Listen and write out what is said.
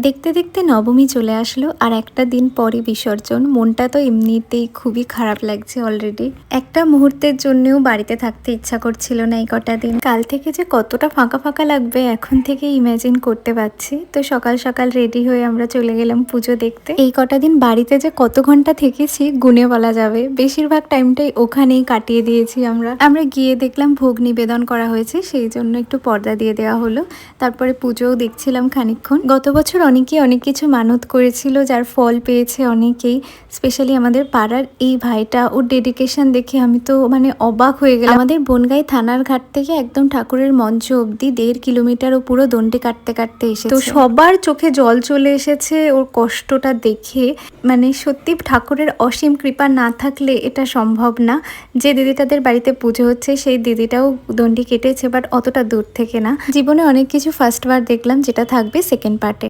দেখতে দেখতে নবমী চলে আসলো আর একটা দিন পরে বিসর্জন। মনটা তো এমনিতেই খুবই খারাপ লাগছে অলরেডি। একটা মুহূর্তের জন্যও বাড়িতে থাকতে ইচ্ছা করছিল না এই কটা দিন। কাল থেকে যে কতটা ফাঁকা ফাঁকা লাগবে এখন থেকে ইমাজিন করতে পারছি। তো সকাল সকাল রেডি হয়ে আমরা চলে গেলাম পুজো দেখতে। এই কটা দিন বাড়িতে যে কত ঘন্টা থেকেছি গুনে বলা যাবে। বেশিরভাগ টাইমটাই ওখানেই কাটিয়ে দিয়েছি আমরা গিয়ে দেখলাম ভোগ নিবেদন করা হয়েছে, সেই জন্য একটু পর্দা দিয়ে দেওয়া হলো। তারপরে পুজোও দেখছিলাম খানিকক্ষণ। গত বছর অনেকেই অনেক কিছু মানত করেছিল, যার ফল পেয়েছে অনেকেই। স্পেশালি আমাদের পাড়ার এই ভাইটা, ওর ডেডিকেশন দেখে আমি তো মানে অবাক হয়ে গেলাম। আমাদের বনগাই থানার ঘাট থেকে একদম ঠাকুরের মঞ্চ অবধি 1.5 কিলোমিটার ও পুরো দণ্ডি কাটতে কাটতে এসেছে। তো সবার চোখে জল চলে এসেছে ওর কষ্টটা দেখে। মানে সত্যি ঠাকুরের অসীম কৃপা না থাকলে এটা সম্ভব না। যে দিদিটাদের বাড়িতে পুজো হচ্ছে সেই দিদিটাও দণ্ডি কেটেছে, বাট অতটা দূর থেকে না। জীবনে অনেক কিছু ফার্স্ট বার দেখলাম, যেটা থাকবে সেকেন্ড পার্টে।